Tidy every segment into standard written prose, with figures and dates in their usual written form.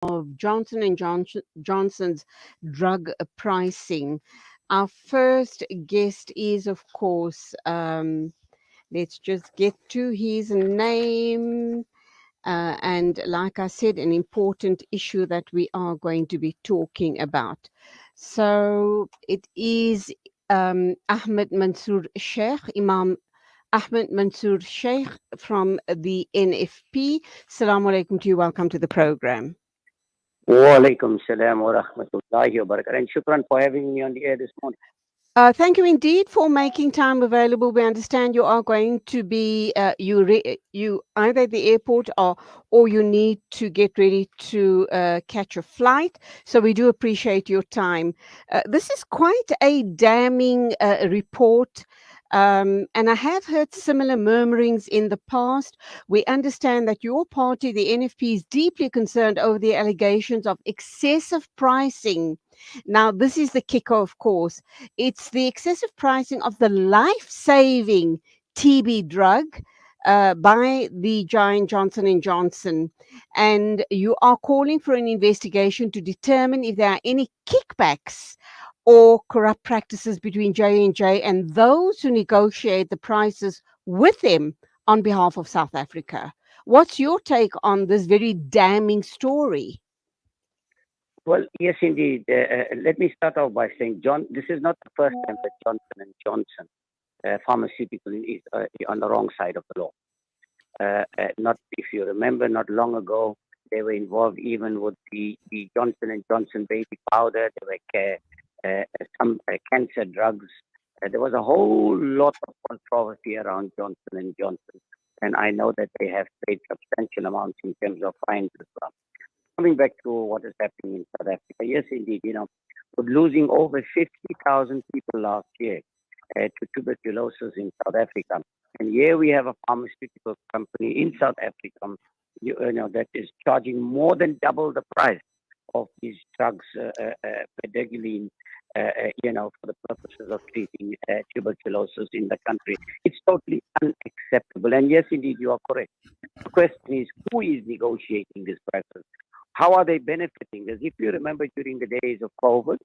of Johnson's drug pricing. Our first guest is, of course, let's just get to his name. And like I said, an important issue that we are going to be talking about. So it is Ahmed Mansour Sheikh, Imam Ahmed Mansour Sheikh from the NFP. Assalamu alaikum to you. Welcome to the program. Wa alaikum salam wa rahmatullahi wa barakatuh. And shukran for having me on the air this morning. Thank you indeed for making time available. We understand you are going to be you either at the airport or you need to get ready to catch a flight. So we do appreciate your time. This is quite a damning report. And I have heard similar murmurings in the past. We understand that your party, the NFP, is deeply concerned over the allegations of excessive pricing. Now, this is the kicker, of course. It's the excessive pricing of the life-saving TB drug by the giant Johnson and Johnson, and you are calling for an investigation to determine if there are any kickbacks or corrupt practices between J&J and those who negotiate the prices with them on behalf of South Africa. What's your take on this very damning story? Well, yes, indeed. Let me start off by saying, John, this is not the first time that Johnson and Johnson pharmaceutical is on the wrong side of the law. Not, if you remember, not long ago, they were involved even with the Johnson and Johnson baby powder. There were some cancer drugs. There was a whole lot of controversy around Johnson and Johnson, and I know that they have paid substantial amounts in terms of fines as well. Coming back to what is happening in South Africa, yes, indeed, with losing over 50,000 people last year to tuberculosis in South Africa. And here we have a pharmaceutical company in South Africa, that is charging more than double the price of these drugs, particularly, for the purposes of treating tuberculosis in the country. It's totally unacceptable. And yes, indeed, you are correct. The question is, who is negotiating these prices? How are they benefiting us? If you remember during the days of COVID,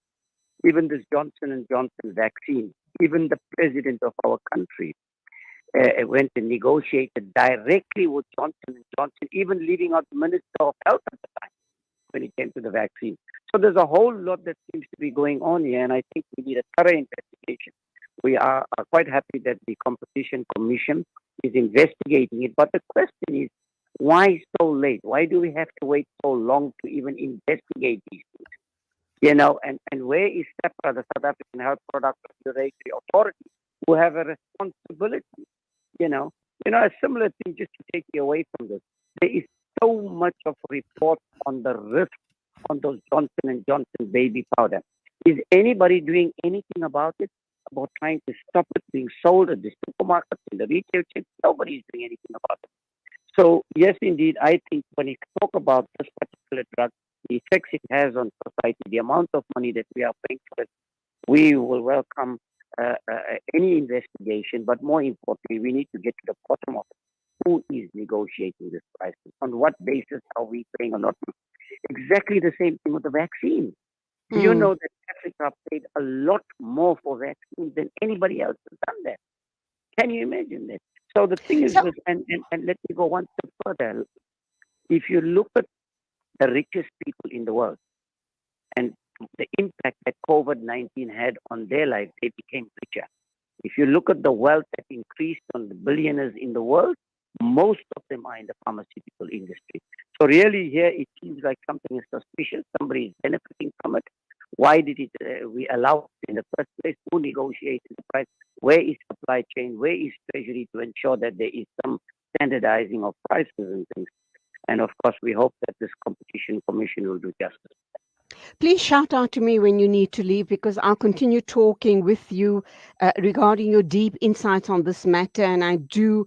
even this Johnson and Johnson vaccine, even the president of our country went and negotiated directly with Johnson and Johnson, even leaving out the Minister of Health at the time when it came to the vaccine. So there's a whole lot that seems to be going on here, and I think we need a thorough investigation. We are quite happy that the Competition Commission is investigating it, but the question is, why so late? Why do we have to wait so long to even investigate these things? And where is SAHPRA, the South African Health Product Regulatory Authority, who have a responsibility? A similar thing, just to take you away from this. There is so much of reports on the risk on those Johnson and Johnson baby powder. Is anybody doing anything about it? About trying to stop it being sold at the supermarkets, in the retail chains? Nobody's doing anything about it. So, yes, indeed, I think when you talk about this particular drug, the effects it has on society, the amount of money that we are paying for it, we will welcome any investigation. But more importantly, we need to get to the bottom of it. Who is negotiating this price? On what basis are we paying a lot? Exactly the same thing with the vaccine. You know that Africa paid a lot more for vaccines than anybody else has done that. Can you imagine that? So the thing is, So, and let me go one step further. If you look at the richest people in the world and the impact that COVID-19 had on their life, they became richer. If you look at the wealth that increased on the billionaires in the world, most of them are in the pharmaceutical industry. So really here it seems like something is suspicious. Somebody is benefiting from it. Why did we allow it in the first place? Who negotiated the price? Where is supply chain? Where is treasury to ensure that there is some standardizing of prices and things? And of course, we hope that this competition commission will do justice. please shout out to me when you need to leave because I'll continue talking with you regarding your deep insights on this matter. And I do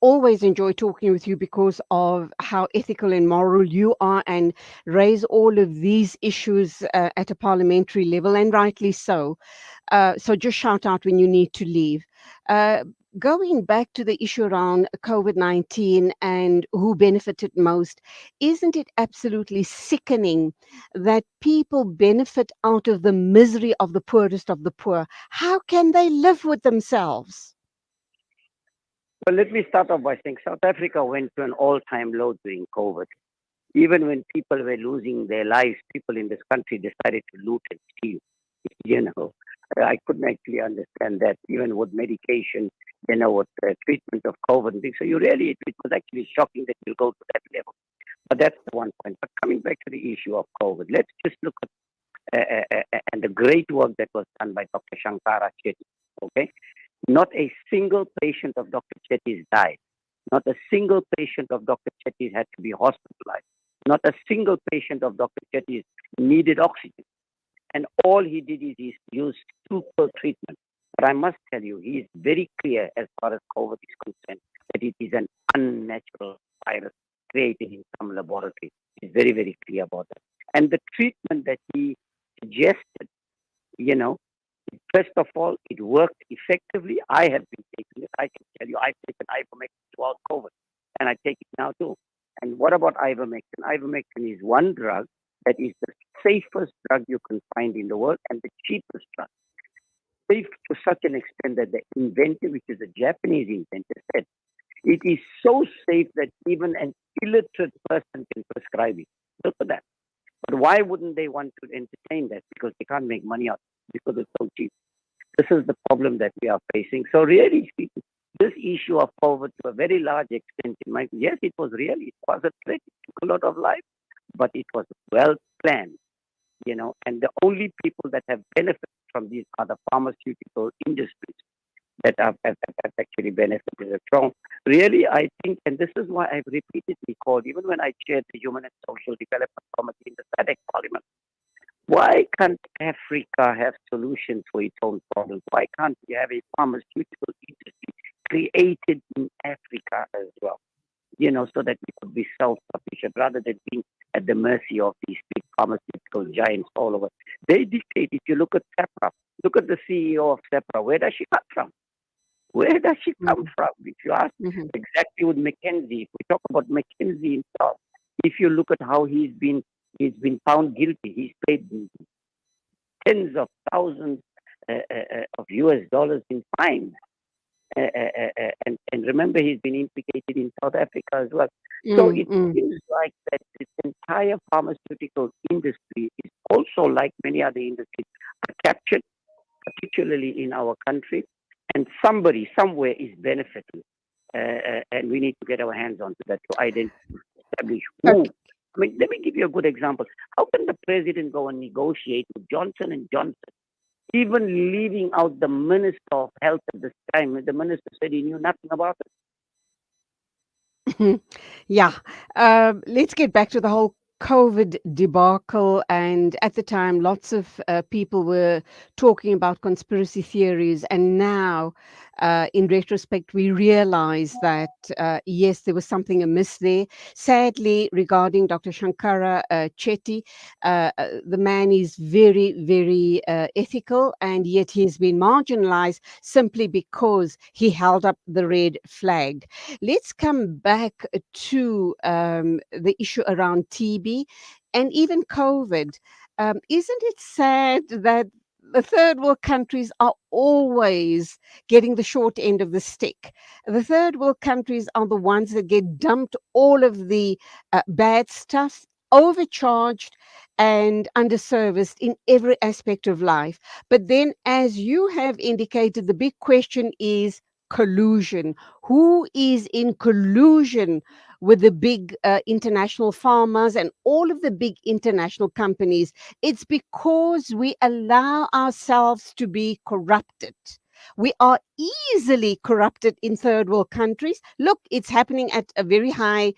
always enjoy talking with you because of how ethical and moral you are and raise all of these issues at a parliamentary level, and rightly so. So just shout out when you need to leave. Uh, going back to the issue around COVID-19 and who benefited most, isn't it absolutely sickening that people benefit out of the misery of the poorest of the poor? How can they live with themselves? Well, let me start off by saying South Africa went to an all-time low during COVID. Even when people were losing their lives, people in this country decided to loot and steal. You know, I couldn't actually understand that, even with medication, with the treatment of COVID and things. So it was actually shocking that you go to that level. But that's the one point. But coming back to the issue of COVID, let's just look at and the great work that was done by Dr. Shankara Chetty. Okay, not a single patient of Dr. Chetty's died. Not a single patient of Dr. Chetty's had to be hospitalized. Not a single patient of Dr. Chetty's needed oxygen. And all he did is he used super treatment. But I must tell you, he is very clear as far as COVID is concerned that it is an unnatural virus created in some laboratory. He's very, very clear about that. And the treatment that he suggested, you know, first of all, it worked effectively. I have been taking it. I can tell you, I've taken ivermectin throughout COVID, and I take it now too. And what about ivermectin? Ivermectin is one drug that is the safest drug you can find in the world and the cheapest drug. Safe to such an extent that the inventor, which is a Japanese inventor, said it is so safe that even an illiterate person can prescribe it. Look at that. But why wouldn't they want to entertain that? Because they can't make money out of it, because it's so cheap. This is the problem that we are facing. So really speaking, this issue of COVID to a very large extent, yes, it was a threat, it took a lot of life, but it was well planned, and the only people that have benefited from these are the pharmaceutical industries that have actually benefited from. Really, I think, and this is why I've repeatedly called, even when I chaired the Human and Social Development Committee in the SADC Parliament, why can't Africa have solutions for its own problems? Why can't we have a pharmaceutical industry created in Africa as well? So that we could be self-sufficient rather than being at the mercy of these big pharmaceutical giants all over. They dictate. If you look at Cipla, look at the CEO of Cipla. Where does she come from? Where does she come from? If you ask exactly with McKenzie, if we talk about McKenzie himself, if you look at how he's been found guilty, he's paid tens of thousands of US dollars in fines. And remember, he's been implicated in South Africa as well. So it seems like that this entire pharmaceutical industry is also, like many other industries, are captured, particularly in our country, and somebody somewhere is benefiting, and we need to get our hands onto that to establish who. Okay. I mean, let me give you a good example. How can the president go and negotiate with Johnson and Johnson, even leaving out the Minister of Health at this time? The minister said he knew nothing about it. Yeah. Let's get back to the whole COVID debacle. And at the time, lots of people were talking about conspiracy theories. And now, in retrospect, we realize that, yes, there was something amiss there. Sadly, regarding Dr. Shankara Chetty, the man is very, very ethical, and yet he's been marginalized simply because he held up the red flag. Let's come back to the issue around TB and even COVID. Isn't it sad that the third world countries are always getting the short end of the stick? The third world countries are the ones that get dumped all of the bad stuff, overcharged and underserviced in every aspect of life. But then, as you have indicated, the big question is collusion. Who is in collusion with the big international farmers and all of the big international companies? It's because we allow ourselves to be corrupted. We are easily corrupted in third world countries. Look, it's happening at a very high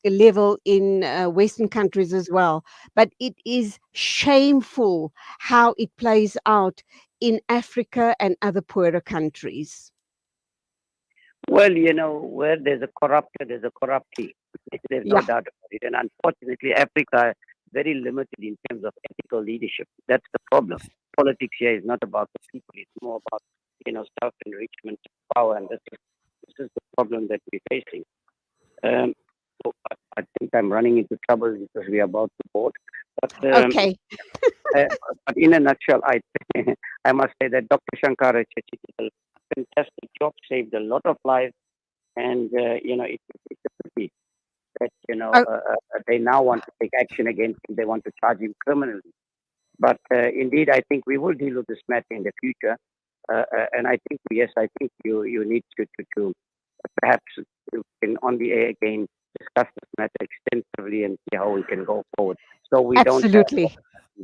level in Western countries as well. But it is shameful how it plays out in Africa and other poorer countries. Well, where there's a corrupter, there's a corruptee. There's no Yeah. doubt about it. And unfortunately, Africa is very limited in terms of ethical leadership. That's the problem. Politics here is not about the people. It's more about self-enrichment of power, and this is the problem that we're facing. So I think I'm running into trouble because we are about to board. But Okay. but in a nutshell, I must say that Dr. Shankara Chetty did a fantastic job, saved a lot of lives, and it's a pity that Oh, they now want to take action against him. They want to charge him criminally. But indeed, I think we will deal with this matter in the future. And I think yes, I think you need to perhaps you can on the air again discuss this matter extensively and see how we can go forward. So we don't have absolutely.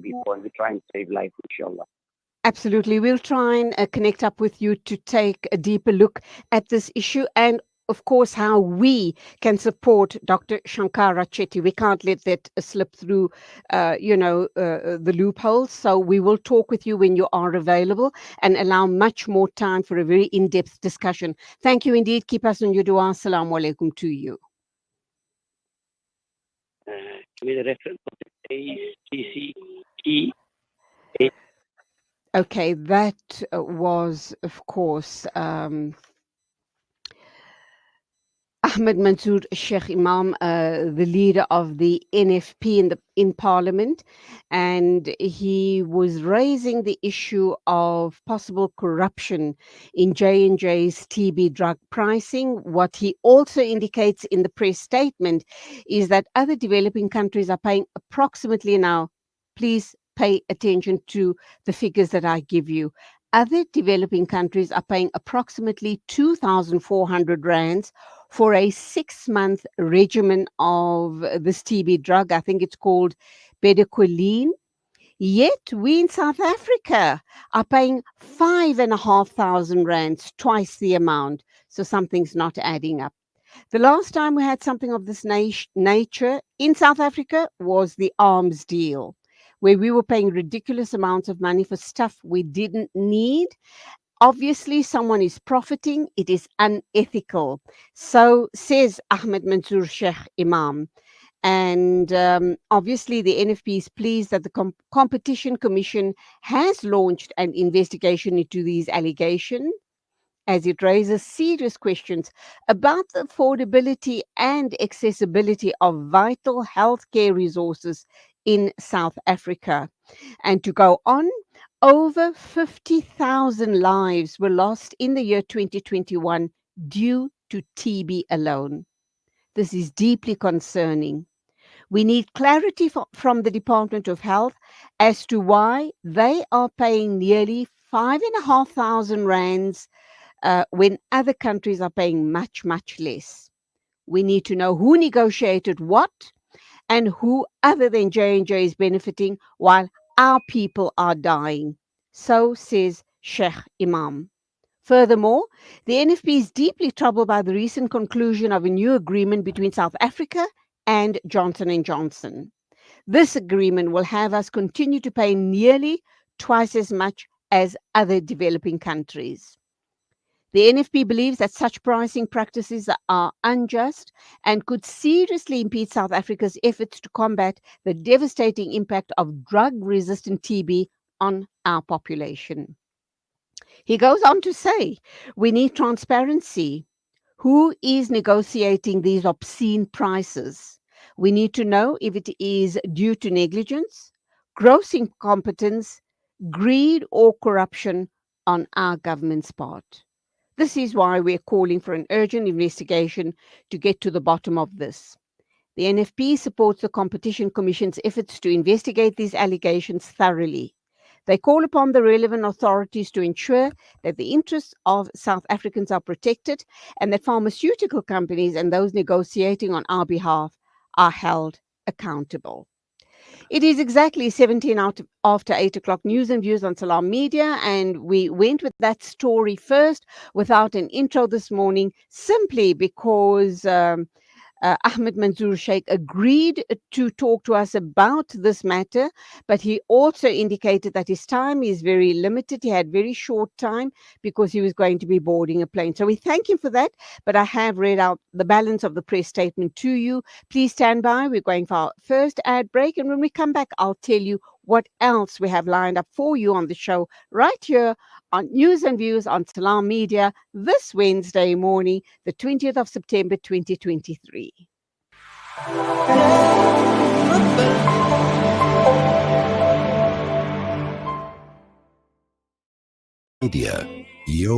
before and we try and save life, inshallah. Absolutely. We'll try and connect up with you to take a deeper look at this issue and, of course, how we can support Dr. Shankara Chetty. We can't let that slip through, the loopholes. So we will talk with you when you are available and allow much more time for a very in-depth discussion. Thank you indeed. Keep us on your dua. Assalamu alaikum to you. Give me the reference of the ACCE. Okay, that was, of course, Ahmed Mansour Sheikh Imam, the leader of the NFP in Parliament, and he was raising the issue of possible corruption in J&J's TB drug pricing. What he also indicates in the press statement is that other developing countries are paying approximately now. Please pay attention to the figures that I give you. Other developing countries are paying approximately 2,400 rands for a 6-month regimen of this TB drug. I think it's called bedaquiline. Yet we in South Africa are paying 5,500 rands, twice the amount. So something's not adding up. The last time we had something of this nature in South Africa was the arms deal, where we were paying ridiculous amounts of money for stuff we didn't need. Obviously, someone is profiting. It is unethical. So says Ahmed Mansour Sheikh Imam. And obviously, the NFP is pleased that the Competition Commission has launched an investigation into these allegations, as it raises serious questions about the affordability and accessibility of vital healthcare resources in South Africa. And to go on, over 50,000 lives were lost in the year 2021 due to TB alone. This is deeply concerning. We need clarity from the Department of Health as to why they are paying nearly 5,500 rands when other countries are paying much, much less. We need to know who negotiated what and who other than J&J is benefiting while our people are dying. So says Sheikh Imam. Furthermore, the NFP is deeply troubled by the recent conclusion of a new agreement between South Africa and Johnson & Johnson. This agreement will have us continue to pay nearly twice as much as other developing countries. The NFP believes that such pricing practices are unjust and could seriously impede South Africa's efforts to combat the devastating impact of drug-resistant TB on our population. He goes on to say, we need transparency. Who is negotiating these obscene prices? We need to know if it is due to negligence, gross incompetence, greed, or corruption on our government's part. This is why we're calling for an urgent investigation to get to the bottom of this. The NFP supports the Competition Commission's efforts to investigate these allegations thoroughly. They call upon the relevant authorities to ensure that the interests of South Africans are protected and that pharmaceutical companies and those negotiating on our behalf are held accountable. It is exactly 17 after 8 o'clock. News and views on Salam Media, and we went with that story first without an intro this morning, simply because Ahmed Mansour Sheikh agreed to talk to us about this matter, but he also indicated that his time is very limited. He had very short time because he was going to be boarding a plane. So we thank him for that, but I have read out the balance of the press statement to you. Please stand by. We're going for our first ad break, and when we come back, I'll tell you what else we have lined up for you on the show right here on News and Views on Salam Media this Wednesday morning, the 20th of September 2023. Media, your